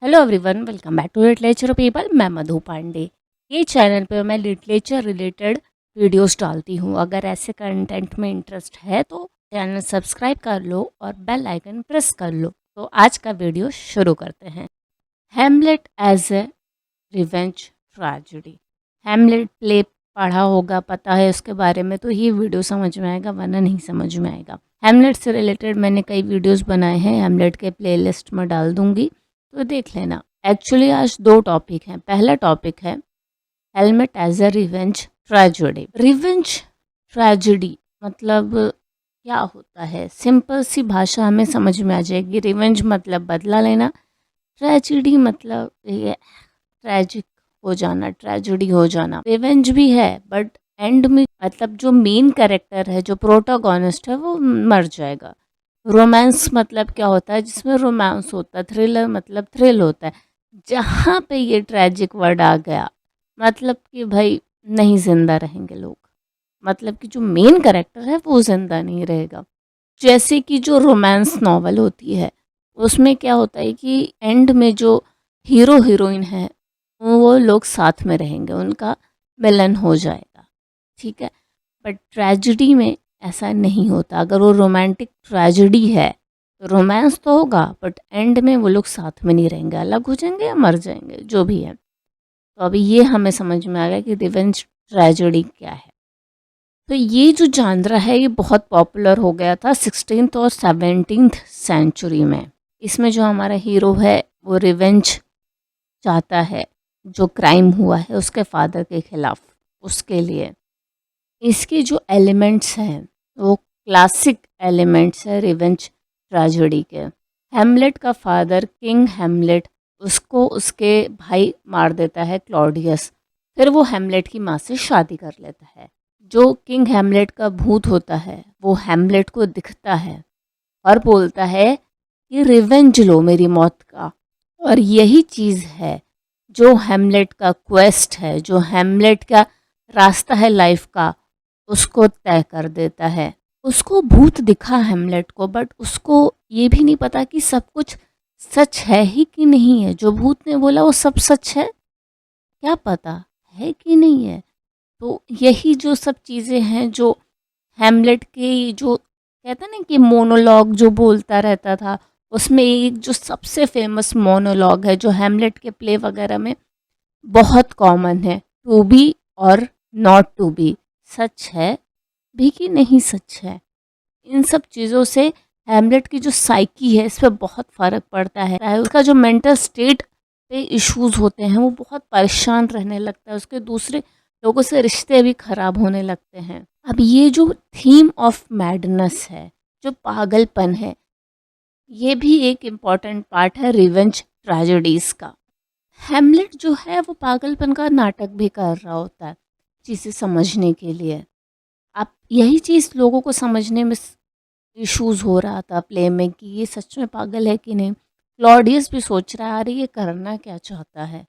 Hello everyone, welcome back to literature people. मैं मधु पांडे। ये channel पे मैं लिटरेचर रिलेटेड वीडियोस डालती हूँ। अगर ऐसे कंटेंट में इंटरेस्ट है तो चैनल सब्सक्राइब कर लो और बेल आइकन प्रेस कर लो। तो आज का वीडियो शुरू करते हैं। Hamlet as a revenge tragedy. Hamlet play पढ़ा होगा, पता है उसके बारे में, तो ये वीडियो समझ में आएगा, वरना नहीं समझ में आएगा। हैमलेट से रिलेटेड मैंने कई वीडियोस बनाए हैं, हैमलेट के प्लेलिस्ट में डाल दूंगी, तो देख लेना। एक्चुअली आज दो टॉपिक हैं। पहला टॉपिक है Hamlet as a revenge tragedy. Revenge tragedy मतलब क्या होता है? सिंपल सी भाषा हमें समझ में आ जाएगी। रिवेंज मतलब बदला लेना, ट्रेजेडी मतलब ये ट्रेजिक हो जाना, ट्रेजेडी हो जाना। रिवेंज भी है बट एंड में मतलब जो मेन कैरेक्टर है, जो प्रोटोगोनिस्ट है, वो मर जाएगा। रोमांस मतलब क्या होता है? जिसमें रोमांस होता है। थ्रिलर मतलब थ्रिल होता है। जहाँ पे ये ट्रेजिक वर्ड आ गया, मतलब कि भाई नहीं जिंदा रहेंगे लोग, मतलब कि जो मेन कैरेक्टर है वो जिंदा नहीं रहेगा। जैसे कि जो रोमांस नॉवल होती है, उसमें क्या होता है कि एंड में जो हीरो हीरोइन है वो लोग साथ में रहेंगे, उनका मिलन हो जाएगा, ठीक है। बट ट्रेजिडी में ऐसा नहीं होता। अगर वो रोमांटिक ट्रेजेडी है तो रोमांस तो होगा बट एंड में वो लोग साथ में नहीं रहेंगे, अलग हो जाएंगे या मर जाएंगे, जो भी है। तो अभी ये हमें समझ में आ गया कि रिवेंज ट्रेजेडी क्या है। तो ये जो जानरा है ये बहुत पॉपुलर हो गया था 16th और 17th सेंचुरी में। इसमें जो हमारा हीरो है वो रिवेंज चाहता है, जो क्राइम हुआ है उसके फादर के खिलाफ, उसके लिए। इसके जो एलिमेंट्स हैं वो क्लासिक एलिमेंट्स है रिवेंज ट्रेजेडी के। हैमलेट का फादर किंग हैमलेट उसको उसके भाई मार देता है, क्लॉडियस। फिर वो हैमलेट की माँ से शादी कर लेता है। जो किंग हैमलेट का भूत होता है वो हैमलेट को दिखता है और बोलता है कि रिवेंज लो मेरी मौत का। और यही चीज़ है जो हैमलेट का क्वेस्ट है, जो हैमलेट का रास्ता है लाइफ का, उसको तय कर देता है। उसको भूत दिखा हैमलेट को, बट उसको ये भी नहीं पता कि सब कुछ सच है ही कि नहीं है। जो भूत ने बोला वो सब सच है, क्या पता है कि नहीं है। तो यही जो सब चीज़ें हैं जो हैमलेट के, जो कहते हैं ना कि मोनोलॉग जो बोलता रहता था, उसमें एक जो सबसे फेमस मोनोलॉग है जो हैमलेट के प्ले वगैरह में बहुत कॉमन है, टू बी और नॉट टू बी, सच है भी कि नहीं सच है। इन सब चीज़ों से हैमलेट की जो साइकी है इस पर बहुत फ़र्क पड़ता है। उसका जो मेंटल स्टेट पे इश्यूज होते हैं, वो बहुत परेशान रहने लगता है, उसके दूसरे लोगों से रिश्ते भी खराब होने लगते हैं। अब ये जो थीम ऑफ मैडनेस है, जो पागलपन है, ये भी एक इम्पॉर्टेंट पार्ट है रिवेंज ट्रेजेडीज़ का। हैमलेट जो है वो पागलपन का नाटक भी कर रहा होता है चीज़ें समझने के लिए। अब यही चीज़ लोगों को समझने में इश्यूज़ हो रहा था प्ले में कि ये सच में पागल है कि नहीं। क्लॉडियस भी सोच रहा है अरे ये करना क्या चाहता है।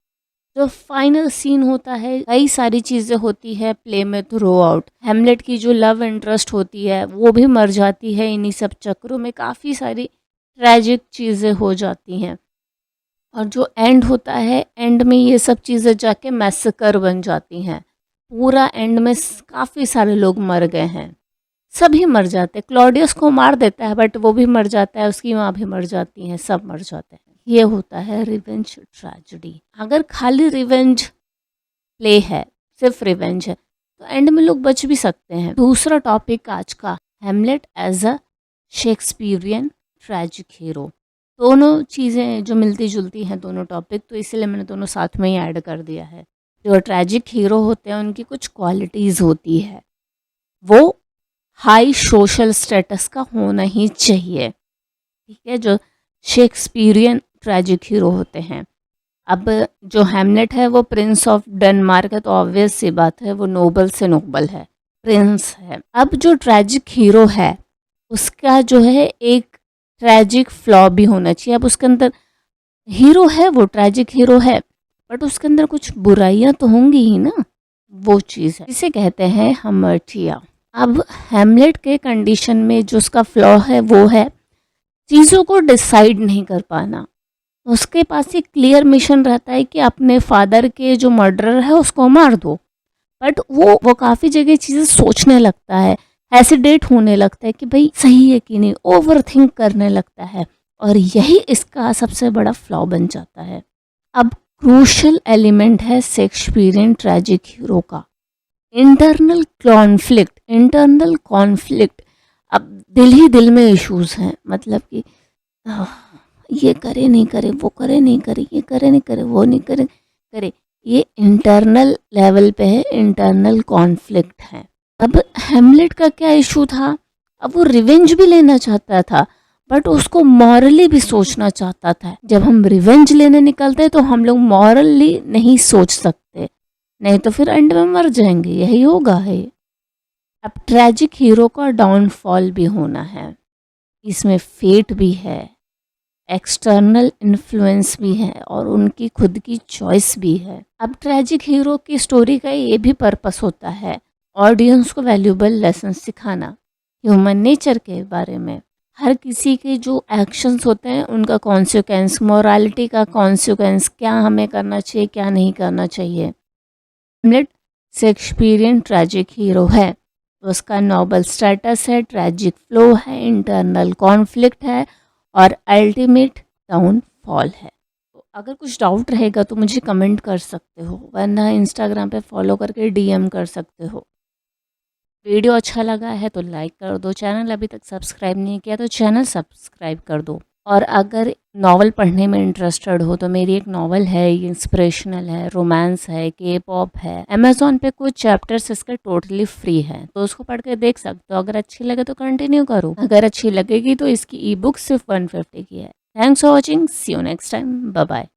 जो फाइनल सीन होता है, कई सारी चीज़ें होती है प्ले में थ्रू आउट। हैमलेट की जो लव इंटरेस्ट होती है वो भी मर जाती है इन्हीं सब चक्रों में, काफ़ी सारी ट्रैजिक चीज़ें हो जाती हैं। और जो एंड होता है, एंड में ये सब चीज़ें जाके मैसेकर बन जाती हैं। पूरा एंड में काफ़ी सारे लोग मर गए हैं, सभी मर जाते हैं। क्लॉडियस को मार देता है बट वो भी मर जाता है, उसकी माँ भी मर जाती है, सब मर जाते हैं। ये होता है रिवेंज ट्रेजेडी। अगर खाली रिवेंज प्ले है, सिर्फ रिवेंज है, तो एंड में लोग बच भी सकते हैं। दूसरा टॉपिक आज का, Hamlet as a Shakespearean tragic hero. दोनों चीज़ें जो मिलती जुलती हैं, दोनों टॉपिक, तो इसलिए मैंने दोनों साथ में ही ऐड कर दिया है। जो ट्रेजिक हीरो होते हैं उनकी कुछ क्वालिटीज़ होती है, वो हाई सोशल स्टेटस का होना ही चाहिए, ठीक है। जो शेक्सपियरियन ट्रेजिक हीरो होते हैं, अब जो हैमलेट है वो प्रिंस ऑफ डेनमार्क है, तो ऑब्वियस सी बात है वो नोबल से नोबल है, प्रिंस है। अब जो ट्रेजिक हीरो है उसका जो है एक ट्रेजिक फ्लॉ भी होना चाहिए। अब उसके अंदर हीरो है, वो ट्रेजिक हीरो है, बट उसके अंदर कुछ बुराइयां तो होंगी ही ना, वो चीज़ है जिसे कहते हैं हमर्टिया। अब हैमलेट के कंडीशन में जो उसका फ्लॉ है वो है चीज़ों को डिसाइड नहीं कर पाना। उसके पास एक क्लियर मिशन रहता है कि अपने फादर के जो मर्डरर है उसको मार दो, बट वो काफ़ी जगह चीज़ें सोचने लगता है, हेसिडेट होने लगता है कि भाई सही है कि नहीं, ओवर थिंक करने लगता है, और यही इसका सबसे बड़ा फ्लॉ बन जाता है। अब क्रूशल एलिमेंट है शेक्सपियरियन ट्रेजिक हीरो का इंटरनल कॉन्फ्लिक्ट। अब दिल ही दिल में इश्यूज हैं, मतलब कि आह, ये करे नहीं करे, वो करे नहीं करे, ये करे नहीं करे, वो नहीं करे करे, ये इंटरनल लेवल पे है, इंटरनल कॉन्फ्लिक्ट है। अब हेमलेट का क्या इशू था, अब वो रिवेंज भी लेना चाहता था, बट उसको मॉरली भी सोचना चाहता था। जब हम रिवेंज लेने निकलते हैं तो हम लोग मॉरली नहीं सोच सकते, नहीं तो फिर एंड में मर जाएंगे, यही होगा है। अब ट्रेजिक हीरो का डाउनफॉल भी होना है, इसमें फेट भी है, एक्सटर्नल इन्फ्लुएंस भी है, और उनकी खुद की चॉइस भी है। अब ट्रेजिक हीरो की स्टोरी का ये भी पर्पस होता है ऑडियंस को वैल्यूबल लेसन सिखाना ह्यूमन नेचर के बारे में। हर किसी के जो एक्शंस होते हैं उनका कॉन्सिक्वेंस, मोरालिटी का कॉन्सिक्वेंस, क्या हमें करना चाहिए क्या नहीं करना चाहिए। हेमलेट शेक्सपियरियन ट्रेजिक हीरो है तो उसका नोबल स्टेटस है, ट्रेजिक फ्लो है, इंटरनल कॉन्फ्लिक्ट है, और अल्टीमेट डाउनफॉल है। तो अगर कुछ डाउट रहेगा तो मुझे कमेंट कर सकते हो, वरना इंस्टाग्राम पे फॉलो करके डीएम कर सकते हो। वीडियो अच्छा लगा है तो लाइक कर दो, चैनल अभी तक सब्सक्राइब नहीं किया तो चैनल सब्सक्राइब कर दो। और अगर नावल पढ़ने में इंटरेस्टेड हो तो मेरी एक नावल है, ये इंस्पिरेशनल है, रोमांस है, के पॉप है, अमेज़ॉन पे कुछ चैप्टर्स इसके टोटली फ्री है, तो उसको पढ़ के देख सकते हो। अगर अच्छी लगे तो कंटिन्यू करो, अगर अच्छी लगेगी तो इसकी ई बुक सिर्फ 150 की है। Thanks for watching, see you next time, bye bye.